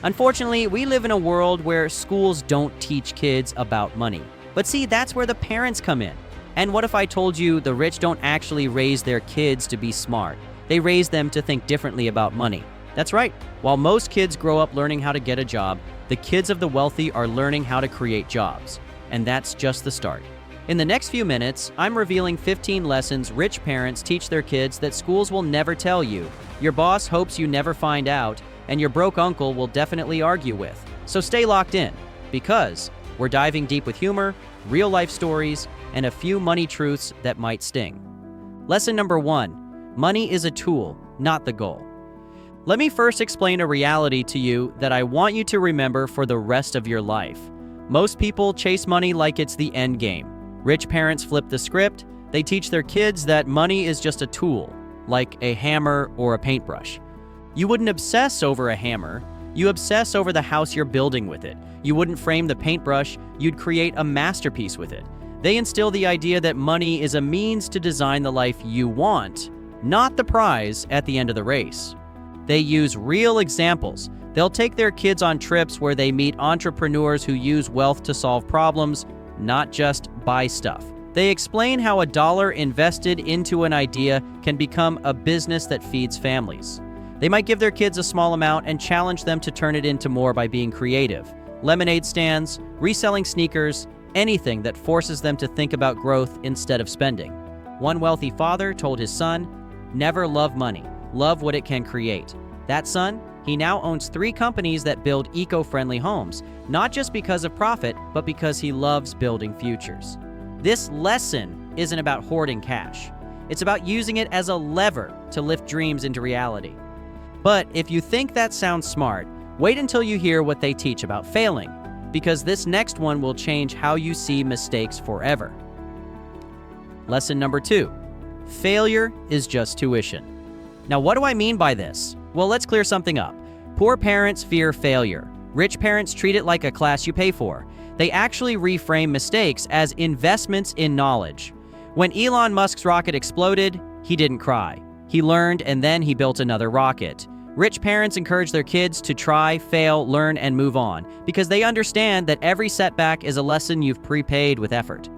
Unfortunately, we live in a world where schools don't teach kids about money. But see, that's where the parents come in. And what if I told you the rich don't actually raise their kids to be smart? They raise them to think differently about money. That's right. While most kids grow up learning how to get a job, the kids of the wealthy are learning how to create jobs. And that's just the start. In the next few minutes, I'm revealing 15 lessons rich parents teach their kids that schools will never tell you, your boss hopes you never find out, and your broke uncle will definitely argue with. So stay locked in, because we're diving deep with humor, real-life stories, and a few money truths that might sting. Lesson number 1, money is a tool, not the goal. Let me first explain a reality to you that I want you to remember for the rest of your life. Most people chase money like it's the end game. Rich parents flip the script. They teach their kids that money is just a tool, like a hammer or a paintbrush. You wouldn't obsess over a hammer. You obsess over the house you're building with it. You wouldn't frame the paintbrush. You'd create a masterpiece with it. They instill the idea that money is a means to design the life you want, not the prize at the end of the race. They use real examples. They'll take their kids on trips where they meet entrepreneurs who use wealth to solve problems, not just buy stuff. They explain how a dollar invested into an idea can become a business that feeds families. They might give their kids a small amount and challenge them to turn it into more by being creative. Lemonade stands, reselling sneakers, anything that forces them to think about growth instead of spending. One wealthy father told his son, "Never love money, love what it can create." That son, he now owns 3 companies that build eco-friendly homes, not just because of profit, but because he loves building futures. This lesson isn't about hoarding cash. It's about using it as a lever to lift dreams into reality. But if you think that sounds smart, wait until you hear what they teach about failing, because this next one will change how you see mistakes forever. Lesson number 2, failure is just tuition. Now, what do I mean by this? Well, let's clear something up. Poor parents fear failure. Rich parents treat it like a class you pay for. They actually reframe mistakes as investments in knowledge. When Elon Musk's rocket exploded, he didn't cry. He learned, and then he built another rocket. Rich parents encourage their kids to try, fail, learn, and move on, because they understand that every setback is a lesson you've prepaid with effort.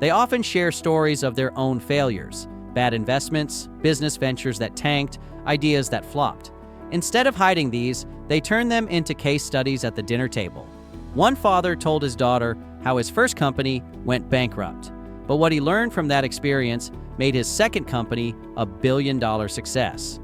They often share stories of their own failures, bad investments, business ventures that tanked, ideas that flopped. Instead of hiding these, they turn them into case studies at the dinner table. One father told his daughter how his first company went bankrupt, but what he learned from that experience made his second company a billion-dollar success.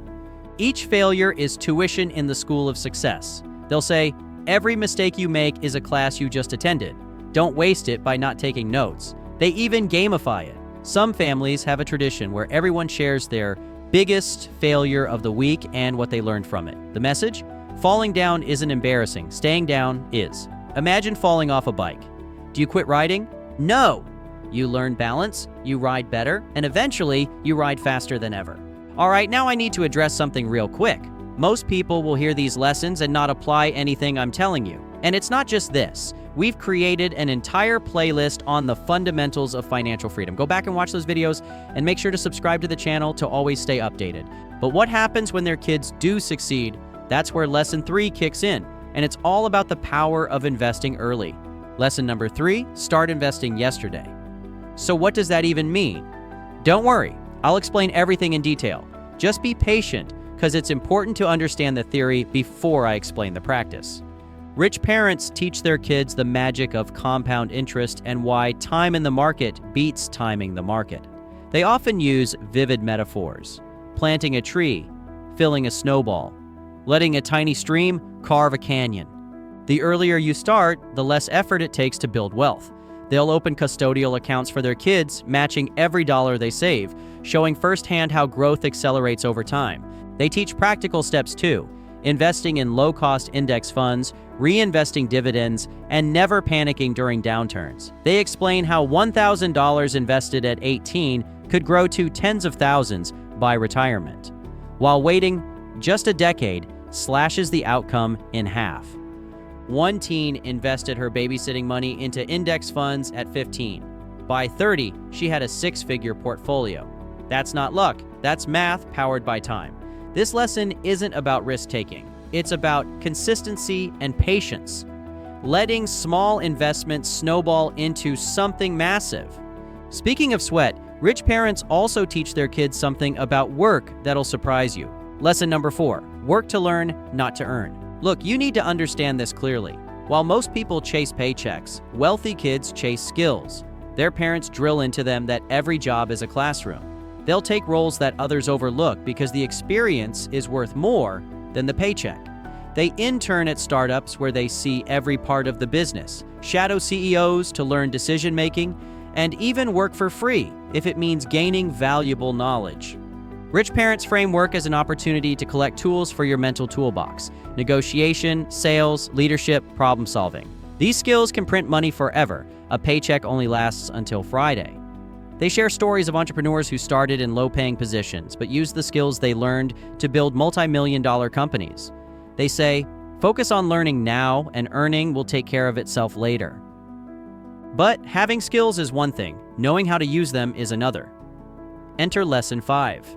Each failure is tuition in the school of success. They'll say, every mistake you make is a class you just attended. Don't waste it by not taking notes. They even gamify it. Some families have a tradition where everyone shares their biggest failure of the week and what they learned from it. The message? Falling down isn't embarrassing. Staying down is. Imagine falling off a bike. Do you quit riding? No! You learn balance, you ride better, and eventually you ride faster than ever. All right, now I need to address something real quick. Most people will hear these lessons and not apply anything I'm telling you. And it's not just this. We've created an entire playlist on the fundamentals of financial freedom. Go back and watch those videos and make sure to subscribe to the channel to always stay updated. But what happens when their kids do succeed? That's where lesson 3 kicks in, and it's all about the power of investing early. Lesson number 3, start investing yesterday. So what does that even mean? Don't worry, I'll explain everything in detail. Just be patient, because it's important to understand the theory before I explain the practice. Rich parents teach their kids the magic of compound interest and why time in the market beats timing the market. They often use vivid metaphors: planting a tree, filling a snowball, letting a tiny stream carve a canyon. The earlier you start, the less effort it takes to build wealth. They'll open custodial accounts for their kids, matching every dollar they save, showing firsthand how growth accelerates over time. They teach practical steps too: investing in low-cost index funds, reinvesting dividends, and never panicking during downturns. They explain how $1,000 invested at 18 could grow to tens of thousands by retirement, while waiting just a decade slashes the outcome in half. One teen invested her babysitting money into index funds at 15. By 30, she had a 6-figure portfolio. That's not luck, that's math powered by time. This lesson isn't about risk-taking. it's about consistency and patience, letting small investments snowball into something massive. Speaking of sweat, rich parents also teach their kids something about work that'll surprise you. Lesson number 4, work to learn, not to earn. Look, you need to understand this clearly. While most people chase paychecks, wealthy kids chase skills. Their parents drill into them that every job is a classroom. They'll take roles that others overlook because the experience is worth more than the paycheck. They intern at startups where they see every part of the business, shadow CEOs to learn decision-making, and even work for free if it means gaining valuable knowledge. Rich parents frame work as an opportunity to collect tools for your mental toolbox: negotiation, sales, leadership, problem solving. These skills can print money forever. A paycheck only lasts until Friday. They share stories of entrepreneurs who started in low-paying positions but used the skills they learned to build multi-million-dollar companies. They say, focus on learning now and earning will take care of itself later. But having skills is one thing, knowing how to use them is another. Enter Lesson 5.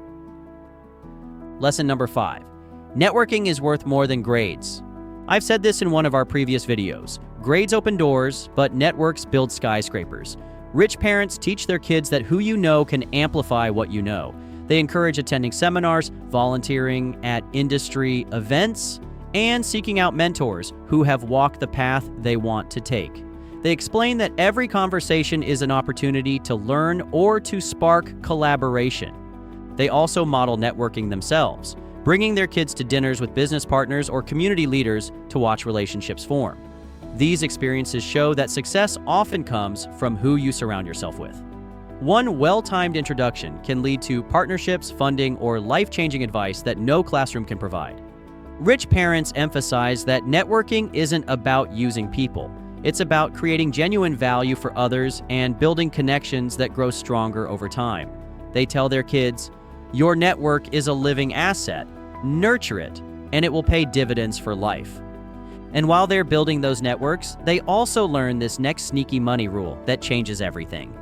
Lesson number 5. Networking is worth more than grades. I've said this in one of our previous videos. Grades open doors, but networks build skyscrapers. Rich parents teach their kids that who you know can amplify what you know. They encourage attending seminars, volunteering at industry events, and seeking out mentors who have walked the path they want to take. They explain that every conversation is an opportunity to learn or to spark collaboration. They also model networking themselves, bringing their kids to dinners with business partners or community leaders to watch relationships form. These experiences show that success often comes from who you surround yourself with. One well-timed introduction can lead to partnerships, funding, or life-changing advice that no classroom can provide. Rich parents emphasize that networking isn't about using people. It's about creating genuine value for others and building connections that grow stronger over time. They tell their kids, your network is a living asset. Nurture it, and it will pay dividends for life. And while they're building those networks, they also learn this next sneaky money rule that changes everything.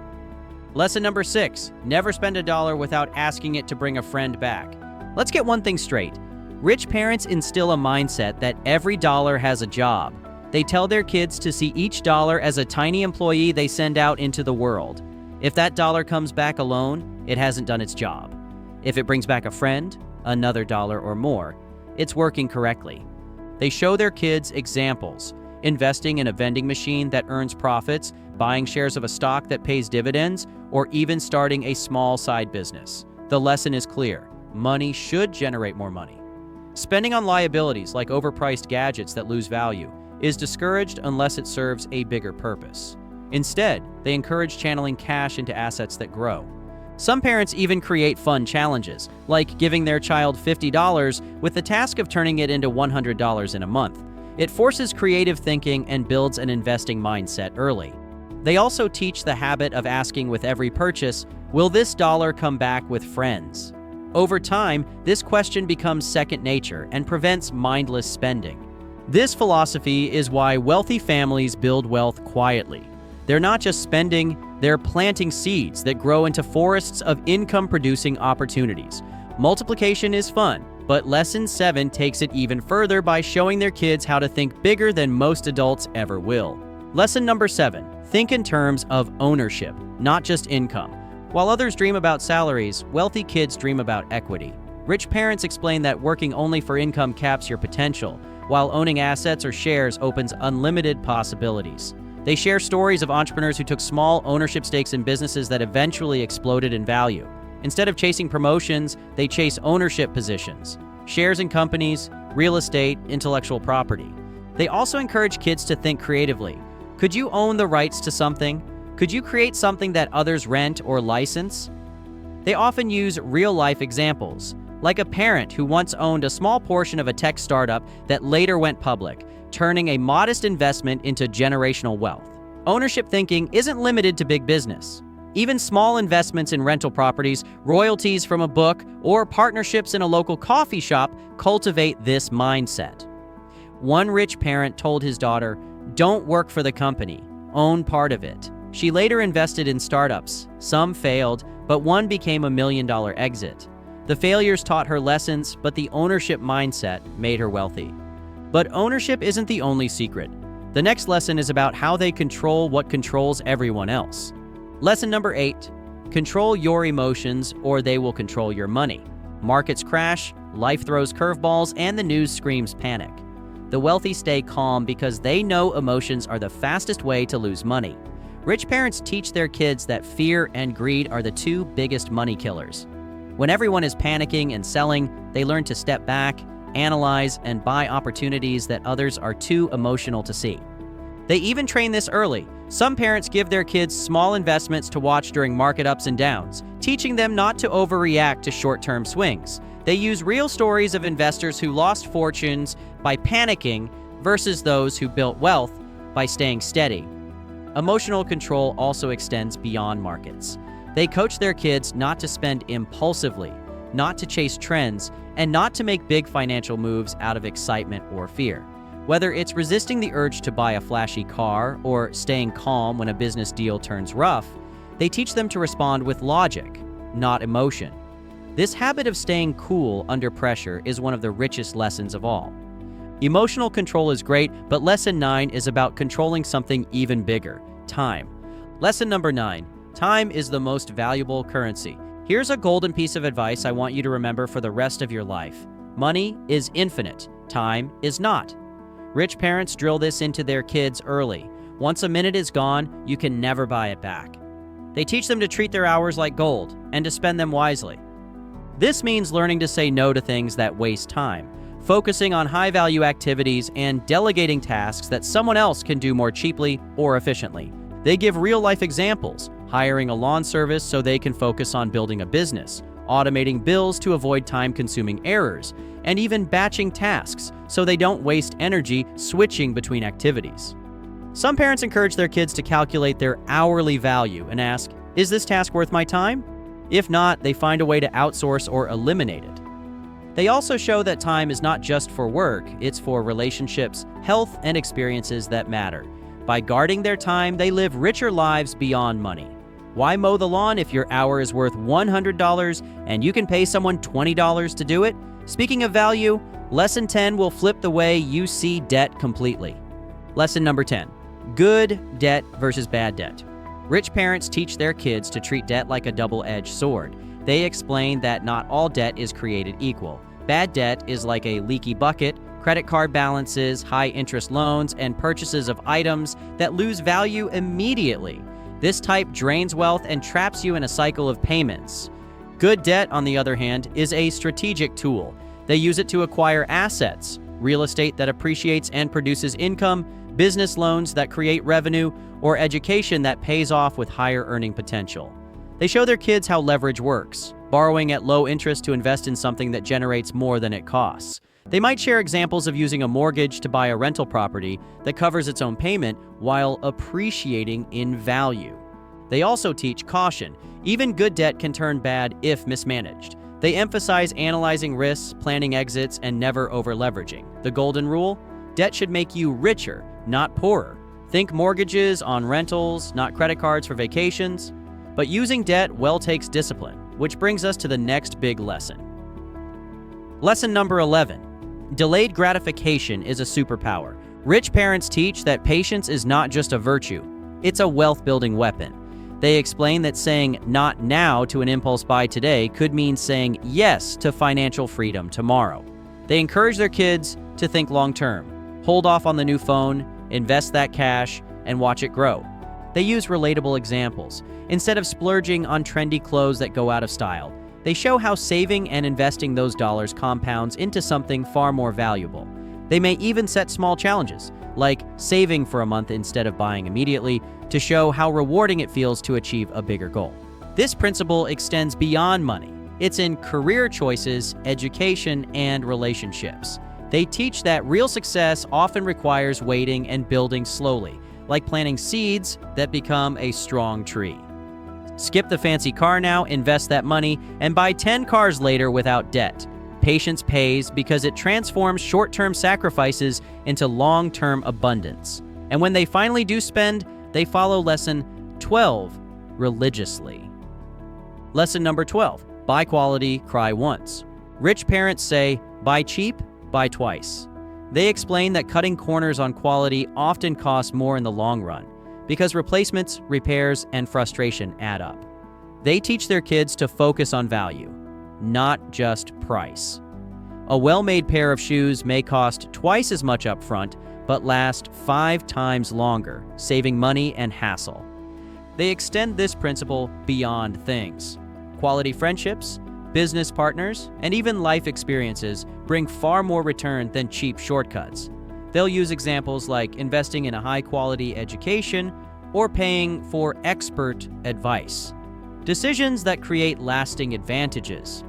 Lesson number 6, never spend $1 without asking it to bring a friend back. Let's get one thing straight. Rich parents instill a mindset that every dollar has a job. They tell their kids to see each dollar as a tiny employee they send out into the world. If that dollar comes back alone, it hasn't done its job. If it brings back a friend, another dollar or more, it's working correctly. They show their kids examples, investing in a vending machine that earns profits, buying shares of a stock that pays dividends, or even starting a small side business. The lesson is clear. Money should generate more money. Spending on liabilities like overpriced gadgets that lose value is discouraged unless it serves a bigger purpose. Instead, they encourage channeling cash into assets that grow. Some parents even create fun challenges, like giving their child $50 with the task of turning it into $100 in a month. It forces creative thinking and builds an investing mindset early. They also teach the habit of asking with every purchase, will this dollar come back with friends? Over time, this question becomes second nature and prevents mindless spending. This philosophy is why wealthy families build wealth quietly. They're not just spending, they're planting seeds that grow into forests of income-producing opportunities. Multiplication is fun, but Lesson 7 takes it even further by showing their kids how to think bigger than most adults ever will. Lesson number 7, think in terms of ownership, not just income. While others dream about salaries, wealthy kids dream about equity. Rich parents explain that working only for income caps your potential, while owning assets or shares opens unlimited possibilities. They share stories of entrepreneurs who took small ownership stakes in businesses that eventually exploded in value. Instead of chasing promotions, they chase ownership positions, shares in companies, real estate, intellectual property. They also encourage kids to think creatively. Could you own the rights to something? Could you create something that others rent or license? They often use real-life examples, like a parent who once owned a small portion of a tech startup that later went public, turning a modest investment into generational wealth. Ownership thinking isn't limited to big business. Even small investments in rental properties, royalties from a book, or partnerships in a local coffee shop cultivate this mindset. One rich parent told his daughter, "Don't work for the company, own part of it." She later invested in startups. Some failed, but one became a $1 million exit. The failures taught her lessons, but the ownership mindset made her wealthy. But ownership isn't the only secret. The next lesson is about how they control what controls everyone else. Lesson number 8, control your emotions or they will control your money. Markets crash, life throws curveballs, and the news screams panic. The wealthy stay calm because they know emotions are the fastest way to lose money. Rich parents teach their kids that fear and greed are the two biggest money killers. When everyone is panicking and selling, they learn to step back, analyze, and buy opportunities that others are too emotional to see. They even train this early. Some parents give their kids small investments to watch during market ups and downs, teaching them not to overreact to short-term swings. They use real stories of investors who lost fortunes by panicking versus those who built wealth by staying steady. Emotional control also extends beyond markets. They coach their kids not to spend impulsively, not to chase trends, and not to make big financial moves out of excitement or fear. Whether it's resisting the urge to buy a flashy car or staying calm when a business deal turns rough, they teach them to respond with logic, not emotion. This habit of staying cool under pressure is one of the richest lessons of all. Emotional control is great, but lesson 9 is about controlling something even bigger: time. Lesson number 9, time is the most valuable currency. Here's a golden piece of advice I want you to remember for the rest of your life. Money is infinite, time is not. Rich parents drill this into their kids early. Once a minute is gone, you can never buy it back. They teach them to treat their hours like gold and to spend them wisely. This means learning to say no to things that waste time, focusing on high-value activities, and delegating tasks that someone else can do more cheaply or efficiently. They give real-life examples, hiring a lawn service so they can focus on building a business, automating bills to avoid time-consuming errors, and even batching tasks so they don't waste energy switching between activities. Some parents encourage their kids to calculate their hourly value and ask, "Is this task worth my time?" If not, they find a way to outsource or eliminate it. They also show that time is not just for work, it's for relationships, health, and experiences that matter. By guarding their time, they live richer lives beyond money. Why mow the lawn if your hour is worth $100 and you can pay someone $20 to do it? Speaking of value, Lesson 10 will flip the way you see debt completely. Lesson number 10, good debt versus bad debt. Rich parents teach their kids to treat debt like a double-edged sword. They explain that not all debt is created equal. Bad debt is like a leaky bucket, credit card balances, high-interest loans, and purchases of items that lose value immediately. This type drains wealth and traps you in a cycle of payments. Good debt, on the other hand, is a strategic tool. They use it to acquire assets, real estate that appreciates and produces income, business loans that create revenue, or education that pays off with higher earning potential. They show their kids how leverage works, borrowing at low interest to invest in something that generates more than it costs. They might share examples of using a mortgage to buy a rental property that covers its own payment while appreciating in value. They also teach caution. Even good debt can turn bad if mismanaged. They emphasize analyzing risks, planning exits, and never over-leveraging. The golden rule? Debt should make you richer, not poorer. Think mortgages on rentals, not credit cards for vacations. But using debt well takes discipline, which brings us to the next big lesson. Lesson number 11. Delayed gratification is a superpower. Rich parents teach that patience is not just a virtue, it's a wealth-building weapon. They explain that saying not now to an impulse buy today could mean saying yes to financial freedom tomorrow. They encourage their kids to think long-term, hold off on the new phone, invest that cash, and watch it grow. They use relatable examples. Instead of splurging on trendy clothes that go out of style, they show how saving and investing those dollars compounds into something far more valuable. They may even set small challenges, like saving for a month instead of buying immediately, to show how rewarding it feels to achieve a bigger goal. This principle extends beyond money. It's in career choices, education, and relationships. They teach that real success often requires waiting and building slowly, like planting seeds that become a strong tree. Skip the fancy car now, invest that money, and buy 10 cars later without debt. Patience pays because it transforms short-term sacrifices into long-term abundance. And when they finally do spend, they follow lesson 12 religiously. Lesson number 12, buy quality, cry once. Rich parents say, buy cheap, buy twice. They explain that cutting corners on quality often costs more in the long run because replacements, repairs, and frustration add up. They teach their kids to focus on value, not just price. A well-made pair of shoes may cost twice as much up front, but last 5 times longer, saving money and hassle. They extend this principle beyond things. Quality friendships, business partners, and even life experiences bring far more return than cheap shortcuts. They'll use examples like investing in a high-quality education or paying for expert advice. Decisions that create lasting advantages.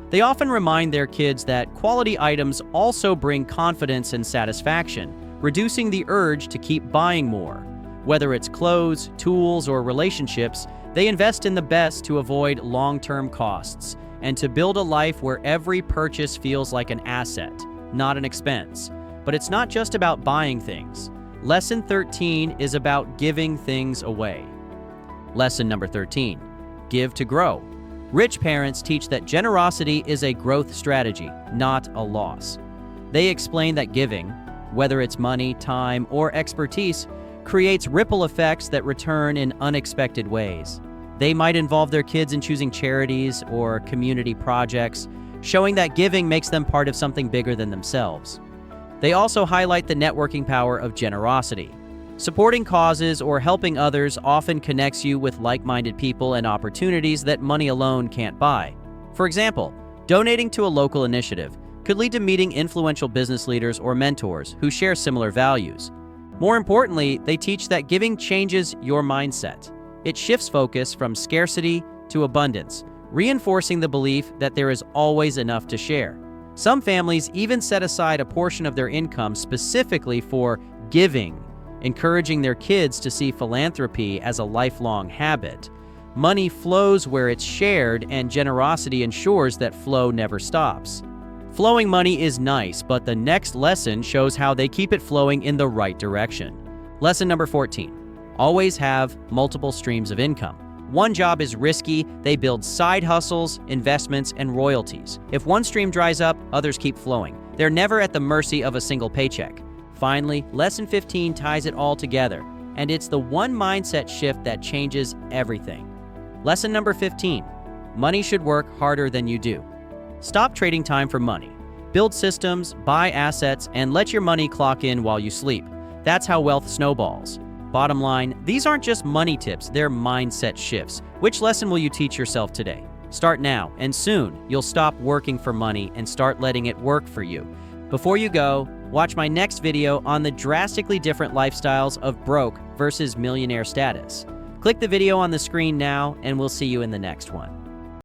They often remind their kids that quality items also bring confidence and satisfaction, reducing the urge to keep buying more. Whether it's clothes, tools, or relationships, they invest in the best to avoid long-term costs and to build a life where every purchase feels like an asset, not an expense. But it's not just about buying things. Lesson 13 is about giving things away. Lesson number 13, give to grow. Rich parents teach that generosity is a growth strategy, not a loss. They explain that giving, whether it's money, time, or expertise, creates ripple effects that return in unexpected ways. They might involve their kids in choosing charities or community projects, showing that giving makes them part of something bigger than themselves. They also highlight the networking power of generosity. Supporting causes or helping others often connects you with like-minded people and opportunities that money alone can't buy. For example, donating to a local initiative could lead to meeting influential business leaders or mentors who share similar values. More importantly, they teach that giving changes your mindset. It shifts focus from scarcity to abundance, reinforcing the belief that there is always enough to share. Some families even set aside a portion of their income specifically for giving, encouraging their kids to see philanthropy as a lifelong habit. Money flows where it's shared, and generosity ensures that flow never stops. Flowing money is nice, but the next lesson shows how they keep it flowing in the right direction. Lesson number 14, always have multiple streams of income. One job is risky, they build side hustles, investments, and royalties. If one stream dries up, others keep flowing. They're never at the mercy of a single paycheck. Finally, lesson 15 ties it all together, and it's the one mindset shift that changes everything. Lesson number 15, money should work harder than you do. Stop trading time for money. Build systems, buy assets, and let your money clock in while you sleep. That's how wealth snowballs. Bottom line, these aren't just money tips, they're mindset shifts. Which lesson will you teach yourself today? Start now, and soon you'll stop working for money and start letting it work for you. Before you go, watch my next video on the drastically different lifestyles of broke versus millionaire status. Click the video on the screen now, and we'll see you in the next one.